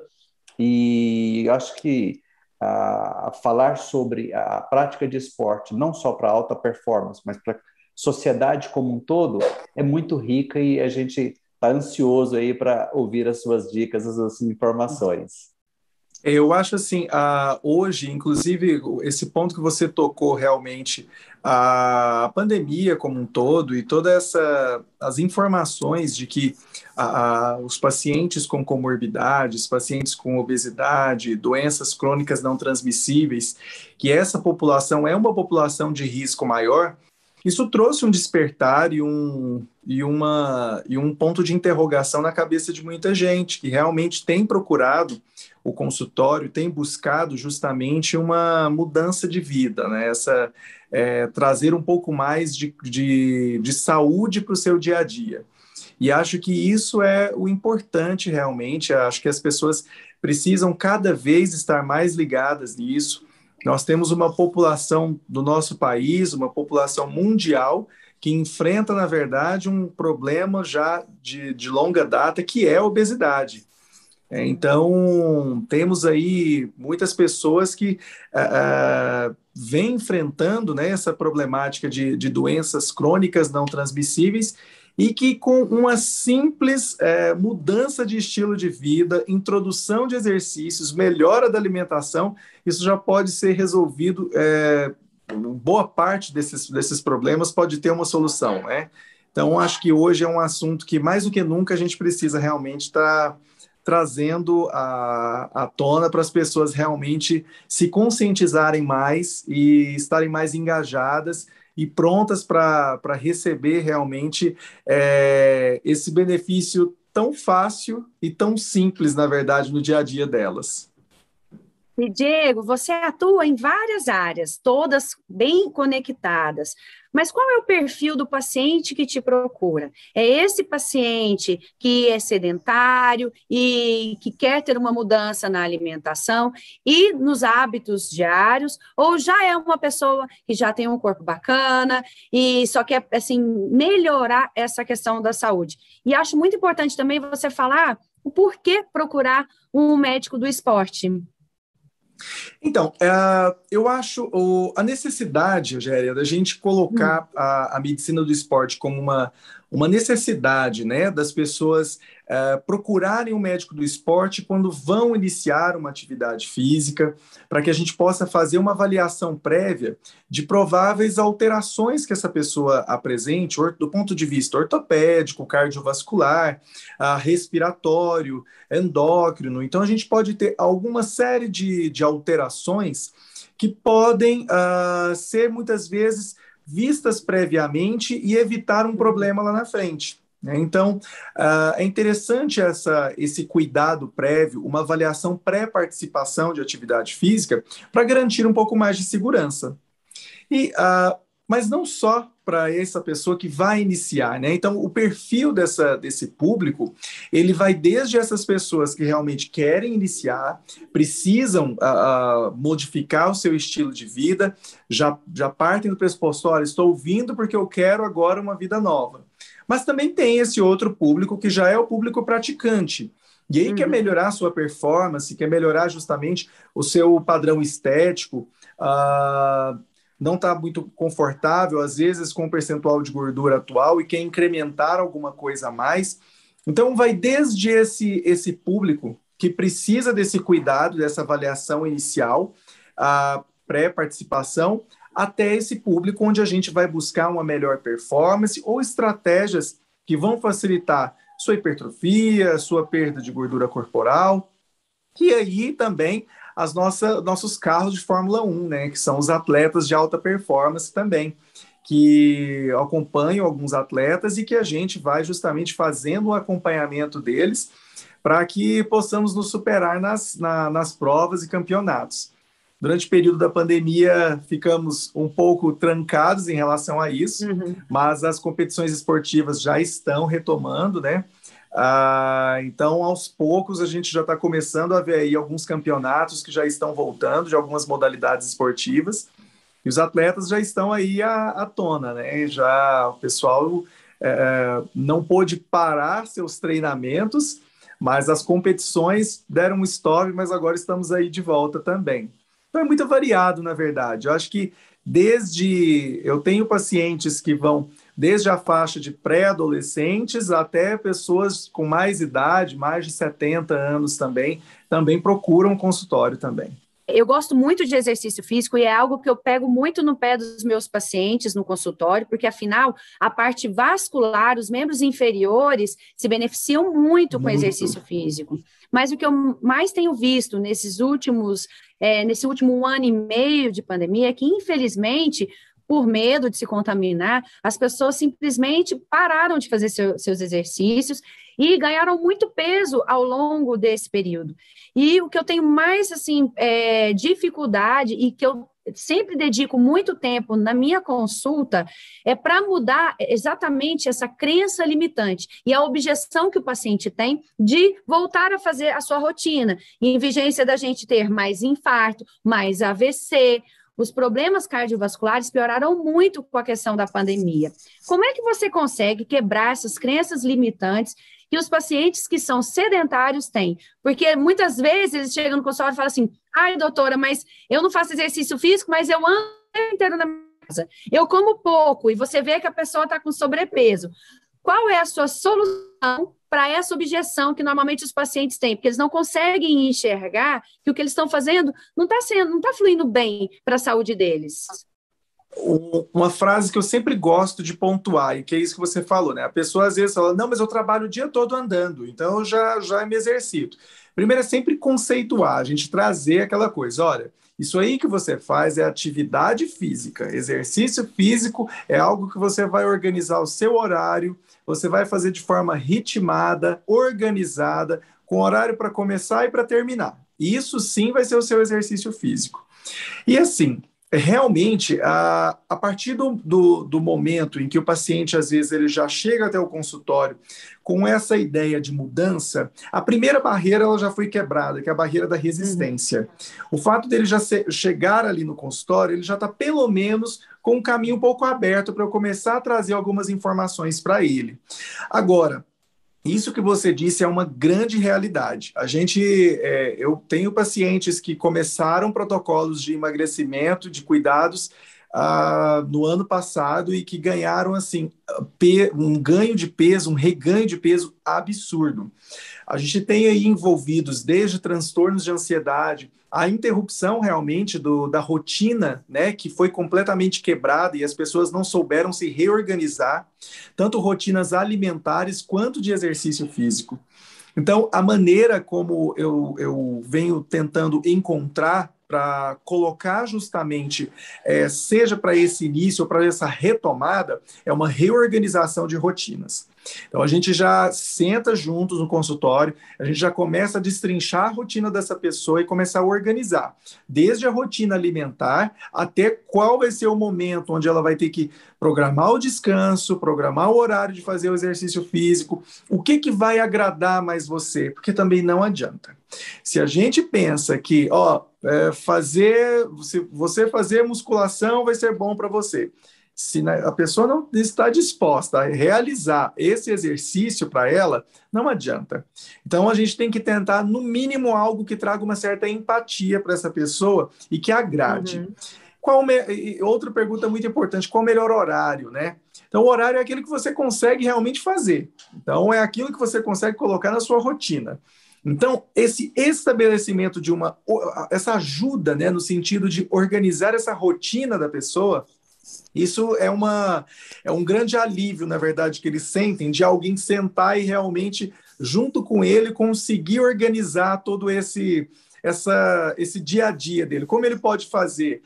S5: E acho que falar sobre a prática de esporte, não só para alta performance, mas para a sociedade como um todo, é muito rica e a gente está ansioso aí para ouvir as suas dicas, as suas informações.
S7: Eu acho assim, hoje, inclusive, esse ponto que você tocou realmente, a pandemia como um todo e as informações de que os pacientes com comorbidades, pacientes com obesidade, doenças crônicas não transmissíveis, que essa população é uma população de risco maior, isso trouxe um despertar e um ponto de interrogação na cabeça de muita gente que realmente tem procurado o consultório, tem buscado justamente uma mudança de vida, né? Trazer um pouco mais de saúde para o seu dia a dia. E acho que isso é o importante realmente, acho que as pessoas precisam cada vez estar mais ligadas nisso. Nós temos uma população do nosso país, uma população mundial, que enfrenta, na verdade, um problema já de longa data, que é a obesidade. Então, temos aí muitas pessoas que vêm enfrentando, né, essa problemática de doenças crônicas não transmissíveis e que com uma simples mudança de estilo de vida, introdução de exercícios, melhora da alimentação, isso já pode ser resolvido, boa parte desses problemas pode ter uma solução, né? Então, acho que hoje é um assunto que, mais do que nunca, a gente precisa realmente estar trazendo à tona para as pessoas realmente se conscientizarem mais e estarem mais engajadas e prontas para receber realmente esse benefício tão fácil e tão simples, na verdade, no dia a dia delas.
S1: E, Diego, você atua em várias áreas, todas bem conectadas, mas qual é o perfil do paciente que te procura? É esse paciente que é sedentário e que quer ter uma mudança na alimentação e nos hábitos diários, ou já é uma pessoa que já tem um corpo bacana e só quer, assim, melhorar essa questão da saúde? E acho muito importante também você falar o porquê procurar um médico do esporte.
S7: Então, eu acho a necessidade, Rogéria, da gente colocar a medicina do esporte como uma necessidade, né, das pessoas procurarem um médico do esporte quando vão iniciar uma atividade física, para que a gente possa fazer uma avaliação prévia de prováveis alterações que essa pessoa apresente, do ponto de vista ortopédico, cardiovascular, respiratório, endócrino. Então, a gente pode ter alguma série de alterações que podem ser, muitas vezes, vistas previamente e evitar um problema lá na frente. Então, é interessante esse cuidado prévio, uma avaliação pré-participação de atividade física para garantir um pouco mais de segurança. Mas não só para essa pessoa que vai iniciar, né? Então, o perfil desse público, ele vai desde essas pessoas que realmente querem iniciar, precisam modificar o seu estilo de vida, já partem do pressuposto, olha, estou vindo porque eu quero agora uma vida nova. Mas também tem esse outro público que já é o público praticante. E aí quer melhorar a sua performance, quer melhorar justamente o seu padrão estético, não está muito confortável, às vezes, com o percentual de gordura atual e quer incrementar alguma coisa a mais. Então, vai desde esse público que precisa desse cuidado, dessa avaliação inicial, a pré-participação, até esse público onde a gente vai buscar uma melhor performance ou estratégias que vão facilitar sua hipertrofia, sua perda de gordura corporal. E aí também nossos carros de Fórmula 1, né, que são os atletas de alta performance também, que acompanham alguns atletas e que a gente vai justamente fazendo um acompanhamento deles para que possamos nos superar nas provas e campeonatos. Durante o período da pandemia, ficamos um pouco trancados em relação a isso, mas as competições esportivas já estão retomando, né? Então, aos poucos, a gente já está começando a ver aí alguns campeonatos que já estão voltando, de algumas modalidades esportivas, e os atletas já estão aí à tona, né? Já o pessoal não pôde parar seus treinamentos, mas as competições deram um stop, mas agora estamos aí de volta também. Então, é muito variado, na verdade. Eu acho que eu tenho pacientes que vão desde a faixa de pré-adolescentes até pessoas com mais idade, mais de 70 anos também procuram consultório também.
S1: Eu gosto muito de exercício físico e é algo que eu pego muito no pé dos meus pacientes no consultório, porque, afinal, a parte vascular, os membros inferiores, se beneficiam muito com exercício físico. Mas o que eu mais tenho visto nesse último ano e meio de pandemia é que, infelizmente, por medo de se contaminar, as pessoas simplesmente pararam de fazer seus exercícios e ganharam muito peso ao longo desse período. E o que eu tenho mais, dificuldade e que eu sempre dedico muito tempo na minha consulta é para mudar exatamente essa crença limitante e a objeção que o paciente tem de voltar a fazer a sua rotina, em vigência da gente ter mais infarto, mais AVC. Os problemas cardiovasculares pioraram muito com a questão da pandemia. Como é que você consegue quebrar essas crenças limitantes que os pacientes que são sedentários têm? Porque muitas vezes eles chegam no consultório e falam assim: ai, doutora, mas eu não faço exercício físico, mas eu ando o tempo inteiro na minha casa. Eu como pouco, e você vê que a pessoa está com sobrepeso. Qual é a sua solução para essa objeção que normalmente os pacientes têm? Porque eles não conseguem enxergar que o que eles estão fazendo não está fluindo bem para a saúde deles.
S7: Uma frase que eu sempre gosto de pontuar, e que é isso que você falou, né? A pessoa às vezes fala: não, mas eu trabalho o dia todo andando, então eu já me exercito. Primeiro é sempre conceituar, a gente trazer aquela coisa: olha, isso aí que você faz é atividade física, exercício físico é algo que você vai organizar o seu horário, você vai fazer de forma ritmada, organizada, com horário para começar e para terminar. E isso sim vai ser o seu exercício físico. E assim, realmente, a partir do momento em que o paciente, às vezes, ele já chega até o consultório com essa ideia de mudança, a primeira barreira ela já foi quebrada, que é a barreira da resistência. O fato dele já chegar ali no consultório, ele já está, pelo menos, com um caminho um pouco aberto para eu começar a trazer algumas informações para ele. Agora, isso que você disse é uma grande realidade. Eu tenho pacientes que começaram protocolos de emagrecimento, de cuidados, no ano passado e que ganharam assim um ganho de peso, um reganho de peso absurdo. A gente tem aí envolvidos desde transtornos de ansiedade, a interrupção realmente da rotina, né, que foi completamente quebrada e as pessoas não souberam se reorganizar, tanto rotinas alimentares quanto de exercício físico. Então, a maneira como eu venho tentando encontrar para colocar justamente, seja para esse início ou para essa retomada, é uma reorganização de rotinas. Então, a gente já senta juntos no consultório, a gente já começa a destrinchar a rotina dessa pessoa e começar a organizar, desde a rotina alimentar até qual vai ser o momento onde ela vai ter que programar o descanso, programar o horário de fazer o exercício físico, o que vai agradar mais você, porque também não adianta. Se a gente pensa que, se você fazer musculação vai ser bom para você, se a pessoa não está disposta a realizar esse exercício para ela, não adianta. Então, a gente tem que tentar, no mínimo, algo que traga uma certa empatia para essa pessoa e que agrade. Outra pergunta muito importante: qual o melhor horário, né? Então, o horário é aquilo que você consegue realmente fazer. Então, é aquilo que você consegue colocar na sua rotina. Então, esse estabelecimento essa ajuda, né, no sentido de organizar essa rotina da pessoa, isso é um grande alívio, na verdade, que eles sentem, de alguém sentar e realmente, junto com ele, conseguir organizar todo esse dia a dia dele. Como ele pode fazer?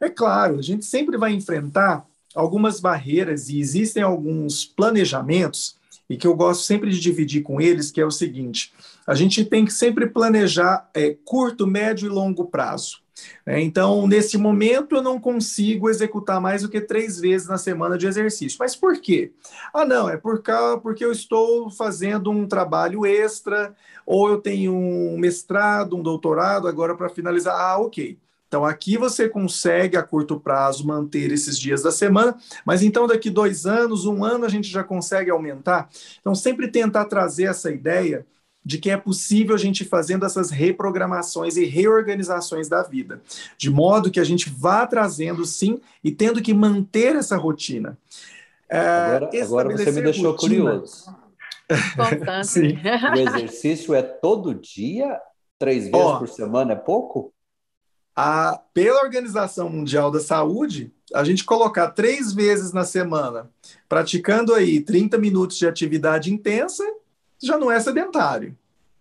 S7: É claro, a gente sempre vai enfrentar algumas barreiras e existem alguns planejamentos, e que eu gosto sempre de dividir com eles, que é o seguinte: a gente tem que sempre planejar curto, médio e longo prazo. Então, nesse momento, eu não consigo executar mais do que 3 vezes na semana de exercício. Mas por quê? Não, é porque eu estou fazendo um trabalho extra, ou eu tenho um mestrado, um doutorado agora para finalizar. Ok. Então, aqui você consegue, a curto prazo, manter esses dias da semana, mas então daqui 2 anos, 1 ano, a gente já consegue aumentar. Então, sempre tentar trazer essa ideia de que é possível a gente ir fazendo essas reprogramações e reorganizações da vida, de modo que a gente vá trazendo, sim, e tendo que manter essa rotina.
S5: Agora você me deixou curioso.
S7: Sim.
S5: O exercício é todo dia? 3 vezes por semana é pouco?
S7: Pela Organização Mundial da Saúde, a gente colocar 3 vezes na semana, praticando aí 30 minutos de atividade intensa, já não é sedentário.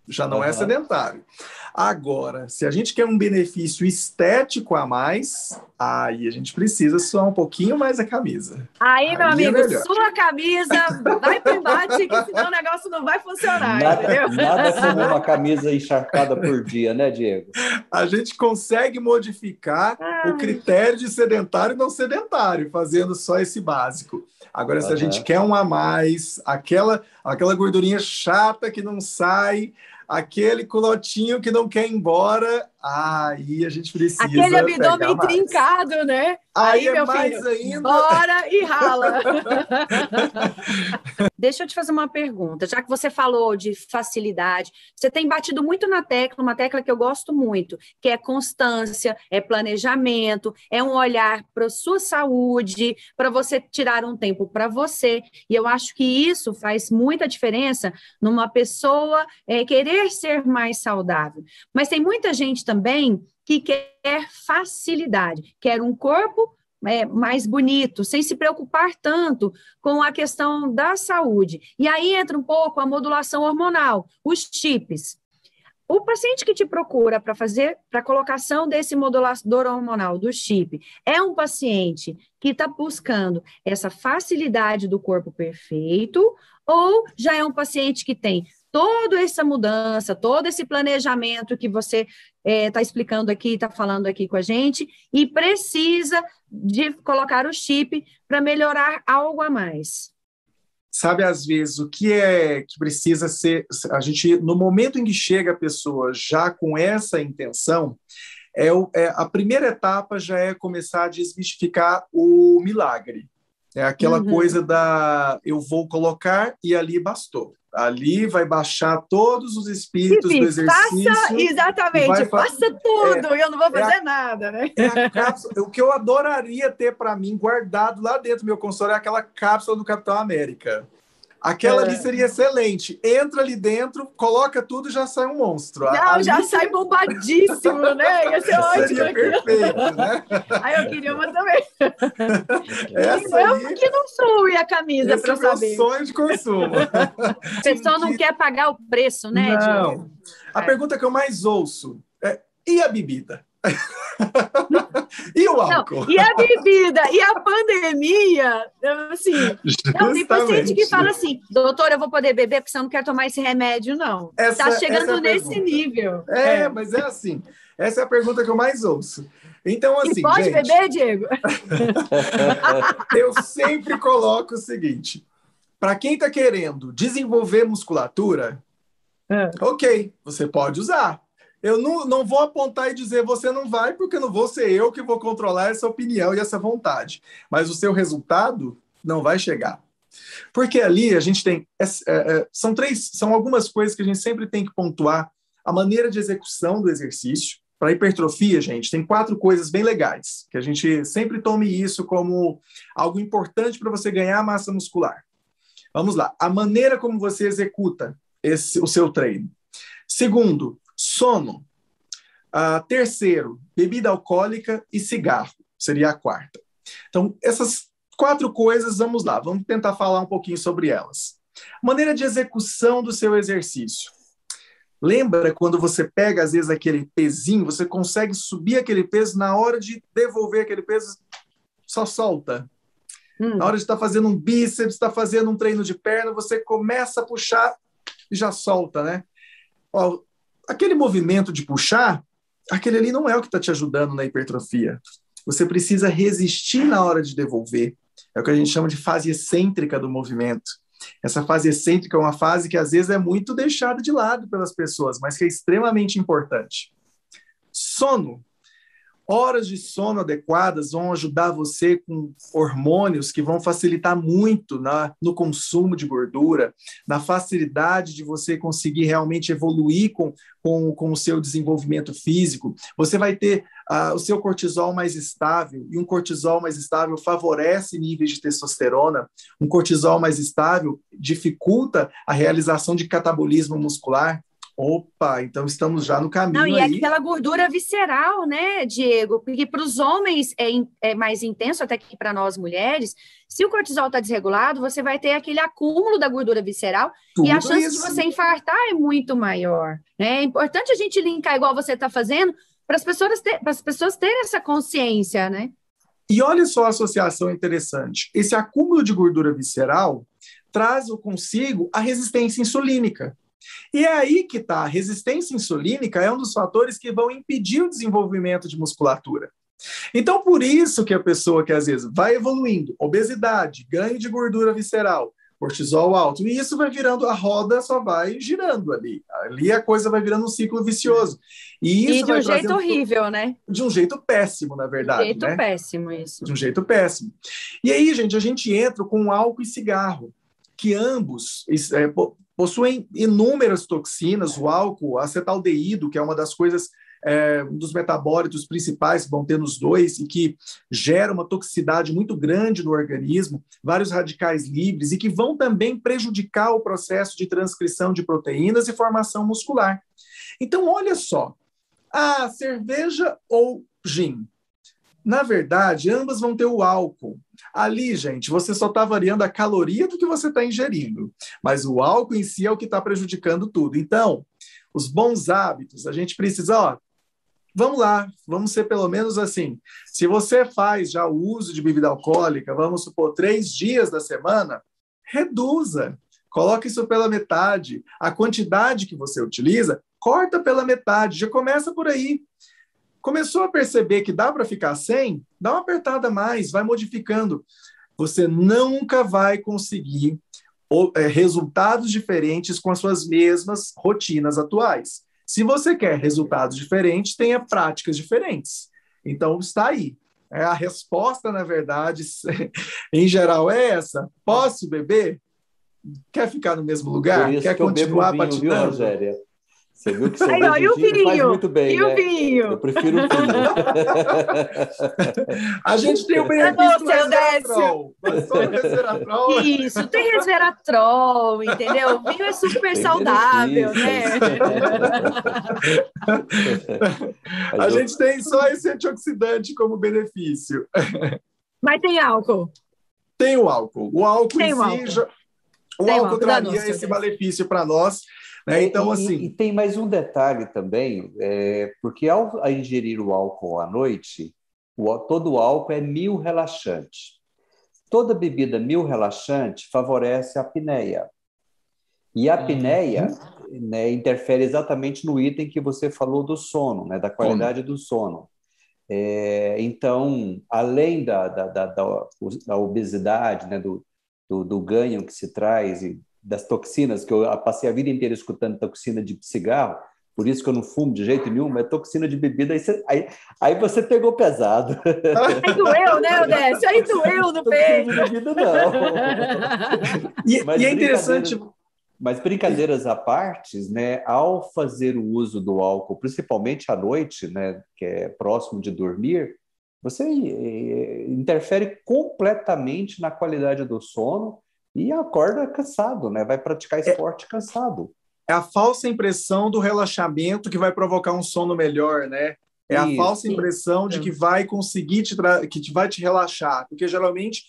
S7: Já não é sedentário. Agora, se a gente quer um benefício estético a mais, aí a gente precisa suar um pouquinho mais a camisa.
S1: Aí, meu amigo, sua camisa, vai pro embate, que senão o negócio não vai funcionar, entendeu?
S5: Nada como uma camisa encharcada por dia, né, Diego?
S7: A gente consegue modificar o critério de sedentário e não sedentário, fazendo só esse básico. Agora, se a gente quer um a mais, aquela gordurinha chata que não sai, aquele culotinho que não quer ir embora, aí a gente precisa
S1: aquele abdômen trincado, né?
S7: Aí meu mais filho, ainda.
S1: Bora e rala. Deixa eu te fazer uma pergunta. Já que você falou de facilidade, você tem batido muito na tecla, uma tecla que eu gosto muito, que é constância, é planejamento, é um olhar para a sua saúde, para você tirar um tempo para você. E eu acho que isso faz muita diferença numa pessoa querer ser mais saudável. Mas tem muita gente também que quer facilidade, quer um corpo mais bonito, sem se preocupar tanto com a questão da saúde. E aí entra um pouco a modulação hormonal, os chips. O paciente que te procura para a colocação desse modulador hormonal, do chip, é um paciente que está buscando essa facilidade do corpo perfeito, ou já é um paciente que tem toda essa mudança, todo esse planejamento que você está explicando aqui, está falando aqui com a gente, e precisa de colocar o chip para melhorar algo a mais?
S7: Sabe, às vezes, o que precisa ser... A gente, no momento em que chega a pessoa já com essa intenção, a primeira etapa já é começar a desmistificar o milagre. É aquela coisa eu vou colocar e ali bastou. Ali vai baixar todos os espíritos do exercício.
S1: Faça tudo, eu não vou fazer nada, né?
S7: O que eu adoraria ter para mim guardado lá dentro do meu consultório é aquela cápsula do Capitão América. Aquela ali seria excelente. Entra ali dentro, coloca tudo e já sai um monstro.
S1: Já sai bombadíssimo, né? Ia ser ótimo.
S7: Seria perfeito, né?
S1: Aí eu queria uma também.
S7: Eu
S1: que não sue a camisa para saber.
S7: Esse é o meu sonho de consumo.
S1: A pessoa não quer pagar o preço, né,
S7: Não.
S1: Diego?
S7: A pergunta que eu mais ouço é: e a bebida? E o álcool?
S1: Não, e a bebida? E a pandemia? Assim, tem paciente que fala assim: doutor, eu vou poder beber porque eu não quero tomar esse remédio, não. Está chegando nesse nível.
S7: Mas é assim. Essa é a pergunta que eu mais ouço. Então, assim,
S1: e pode
S7: gente,
S1: beber, Diego?
S7: Eu sempre coloco o seguinte: para quem está querendo desenvolver musculatura, ok, você pode usar. Eu não vou apontar e dizer você não vai, porque não vou ser eu que vou controlar essa opinião e essa vontade. Mas o seu resultado não vai chegar. Porque ali a gente tem... São algumas coisas que a gente sempre tem que pontuar. A maneira de execução do exercício. Para hipertrofia, gente, tem 4 coisas bem legais, que a gente sempre tome isso como algo importante para você ganhar massa muscular. Vamos lá. A maneira como você executa o seu treino. Segundo, sono. Terceiro, bebida alcoólica e cigarro. Seria a 4ª. Então, essas 4 coisas, vamos lá. Vamos tentar falar um pouquinho sobre elas. Maneira de execução do seu exercício. Lembra quando você pega, às vezes, aquele pezinho, você consegue subir aquele peso, na hora de devolver aquele peso, só solta. Na hora de estar fazendo um bíceps, estar fazendo um treino de perna, você começa a puxar e já solta, né? Aquele movimento de puxar, aquele ali não é o que está te ajudando na hipertrofia. Você precisa resistir na hora de devolver. É o que a gente chama de fase excêntrica do movimento. Essa fase excêntrica é uma fase que às vezes é muito deixada de lado pelas pessoas, mas que é extremamente importante. Sono. Horas de sono adequadas vão ajudar você com hormônios que vão facilitar muito no consumo de gordura, na facilidade de você conseguir realmente evoluir com o seu desenvolvimento físico. Você vai ter o seu cortisol mais estável, e um cortisol mais estável favorece níveis de testosterona. Um cortisol mais estável dificulta a realização de catabolismo muscular. Opa, então estamos já no caminho.
S1: Não, e
S7: aí.
S1: aquela gordura visceral, né, Diego? Porque para os homens é mais intenso, até que para nós mulheres. Se o cortisol está desregulado, você vai ter aquele acúmulo da gordura visceral e a chance de você infartar é muito maior, né? É importante a gente linkar, igual você está fazendo, para as pessoas terem essa consciência, né?
S7: E olha só a associação interessante. Esse acúmulo de gordura visceral traz consigo a resistência insulínica. E é aí que está. A resistência insulínica é um dos fatores que vão impedir o desenvolvimento de musculatura. Então, por isso que a pessoa que às vezes vai evoluindo, obesidade, ganho de gordura visceral, cortisol alto, e isso vai virando, a roda só vai girando ali. Ali a coisa vai virando um ciclo vicioso. E isso
S1: de um jeito horrível, né?
S7: De um jeito péssimo, na verdade.
S1: De um jeito péssimo, isso.
S7: De um jeito péssimo. E aí, gente, a gente entra com álcool e cigarro, que ambos possuem inúmeras toxinas. O álcool, acetaldeído, que é uma das coisas, um dos metabólitos principais que vão ter nos dois e que gera uma toxicidade muito grande no organismo, vários radicais livres e que vão também prejudicar o processo de transcrição de proteínas e formação muscular. Então, olha só, cerveja ou gin? Na verdade, ambas vão ter o álcool. Ali, gente, você só está variando a caloria do que você está ingerindo, mas o álcool em si é o que está prejudicando tudo. Então, os bons hábitos, a gente precisa, vamos lá, vamos ser pelo menos assim, se você faz já o uso de bebida alcoólica, vamos supor, 3 dias da semana, reduza, coloque isso pela metade. A quantidade que você utiliza, corta pela metade, já começa por aí. Começou a perceber que dá para ficar sem? Dá uma apertada a mais, vai modificando. Você nunca vai conseguir resultados diferentes com as suas mesmas rotinas atuais. Se você quer resultados diferentes, tenha práticas diferentes. Então, está aí. A resposta, na verdade, em geral, é essa. Posso beber? Quer ficar no mesmo lugar? Quer continuar patinando?
S5: Viu, Rogéria? Você viu que você
S1: e o vinho?
S5: faz muito bem,
S1: e o vinho?
S5: Eu prefiro o vinho.
S7: A gente tem o benefício do resveratrol.
S1: Isso, tem resveratrol, entendeu? O vinho é super saudável, né?
S7: A gente tem só esse antioxidante como benefício.
S1: Mas tem álcool?
S7: Tem o álcool. O álcool em si... O álcool traria esse malefício para nós. Então, assim...
S5: E tem mais um detalhe também, porque ao ingerir o álcool à noite, todo o álcool é mil relaxante. Toda bebida mil relaxante favorece a apneia. E a apneia interfere exatamente no item que você falou do sono, da qualidade do sono. Então, além da obesidade, do ganho que se traz e das toxinas, que eu passei a vida inteira escutando toxina de cigarro, por isso que eu não fumo de jeito nenhum, mas toxina de bebida, aí você pegou pesado.
S1: Aí doeu, né, Odécio? Aí doeu no peito.
S5: Toxina de bebida, não.
S7: E é interessante...
S5: Mas brincadeiras à parte, ao fazer o uso do álcool, principalmente à noite, que é próximo de dormir, você interfere completamente na qualidade do sono e acorda cansado, vai praticar esporte cansado.
S7: É a falsa impressão do relaxamento que vai provocar um sono melhor, né? A falsa impressão de que vai conseguir que vai te relaxar, porque geralmente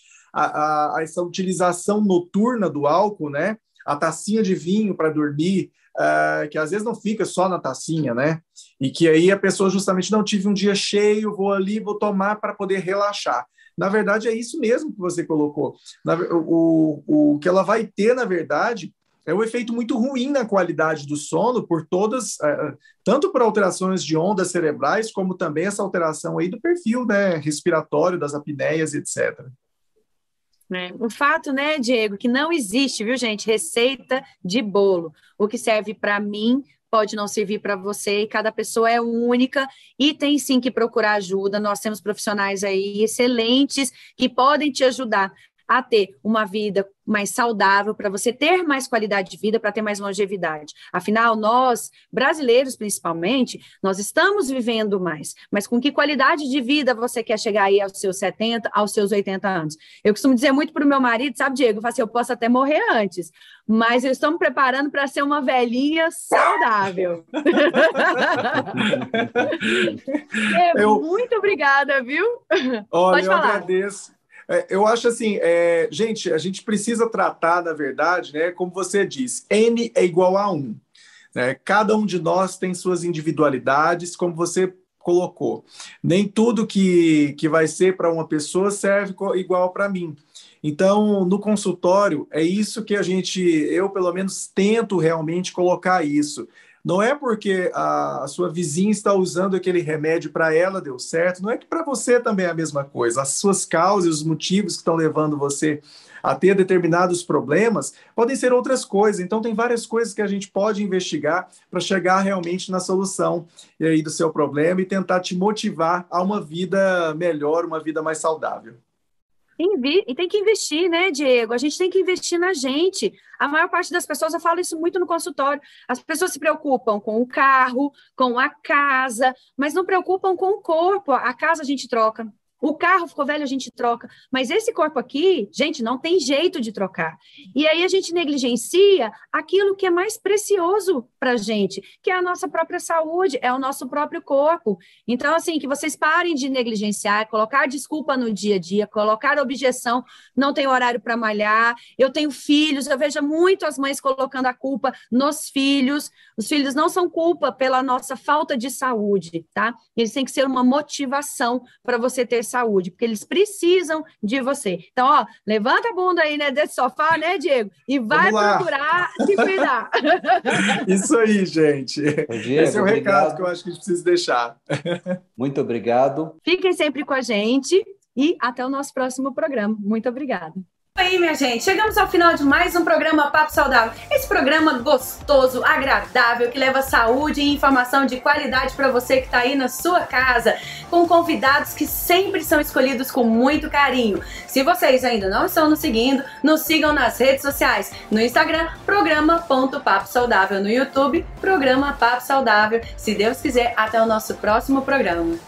S7: essa utilização noturna do álcool, a tacinha de vinho para dormir, que às vezes não fica só na tacinha, e que aí a pessoa justamente não tive um dia cheio, vou tomar para poder relaxar. Na verdade, é isso mesmo que você colocou. O que ela vai ter, na verdade, é um efeito muito ruim na qualidade do sono, por todas, tanto por alterações de ondas cerebrais, como também essa alteração aí do perfil respiratório, das apneias, etc.
S1: O fato, né, Diego, que não existe, viu, gente, receita de bolo. O que serve para mim pode não servir para você, e cada pessoa é única e tem sim que procurar ajuda. Nós temos profissionais aí excelentes que podem te ajudar a ter uma vida mais saudável, para você ter mais qualidade de vida, para ter mais longevidade. Afinal, nós, brasileiros principalmente, nós estamos vivendo mais, mas com que qualidade de vida você quer chegar aí aos seus 70, aos seus 80 anos? Eu costumo dizer muito para o meu marido, sabe, Diego, eu falo assim, eu posso até morrer antes, mas eu estou me preparando para ser uma velhinha saudável. Muito obrigada, viu?
S7: Olha,
S1: Pode falar.
S7: Eu agradeço. Eu acho assim, gente, a gente precisa tratar, na verdade, né, como você disse, N é igual a 1. Né? Cada um de nós tem suas individualidades, como você colocou. Nem tudo que vai ser para uma pessoa serve igual para mim. Então, no consultório, é isso que eu pelo menos tento realmente colocar isso. Não é porque a sua vizinha está usando aquele remédio para ela, deu certo, não é que para você também é a mesma coisa. As suas causas, os motivos que estão levando você a ter determinados problemas podem ser outras coisas. Então, tem várias coisas que a gente pode investigar para chegar realmente na solução aí do seu problema e tentar te motivar a uma vida melhor, uma vida mais saudável.
S1: E tem que investir, né, Diego? A gente tem que investir na gente. A maior parte das pessoas, eu falo isso muito no consultório, as pessoas se preocupam com o carro, com a casa, mas não preocupam com o corpo. A casa a gente troca. O carro ficou velho, a gente troca. Mas esse corpo aqui, gente, não tem jeito de trocar. E aí a gente negligencia aquilo que é mais precioso para a gente, que é a nossa própria saúde, é o nosso próprio corpo. Então, assim, que vocês parem de negligenciar, colocar desculpa no dia a dia, colocar objeção, não tenho horário para malhar, eu tenho filhos, eu vejo muito as mães colocando a culpa nos filhos. Os filhos não são culpa pela nossa falta de saúde, tá? Eles têm que ser uma motivação para você ter saúde, porque eles precisam de você. Então, ó, levanta a bunda aí, né, desse sofá, né, Diego? E vai procurar se cuidar.
S7: Isso aí, gente.
S5: Diego,
S7: esse é o recado que eu acho que a gente precisa deixar.
S5: Muito obrigado.
S1: Fiquem sempre com a gente e até o nosso próximo programa. Muito obrigada. Aí, minha gente, chegamos ao final de mais um programa Papo Saudável. Esse programa gostoso, agradável, que leva saúde e informação de qualidade para você que está aí na sua casa, com convidados que sempre são escolhidos com muito carinho. Se vocês ainda não estão nos seguindo, nos sigam nas redes sociais. No Instagram, programa.papo saudável. No YouTube, programa Papo Saudável. Se Deus quiser, até o nosso próximo programa.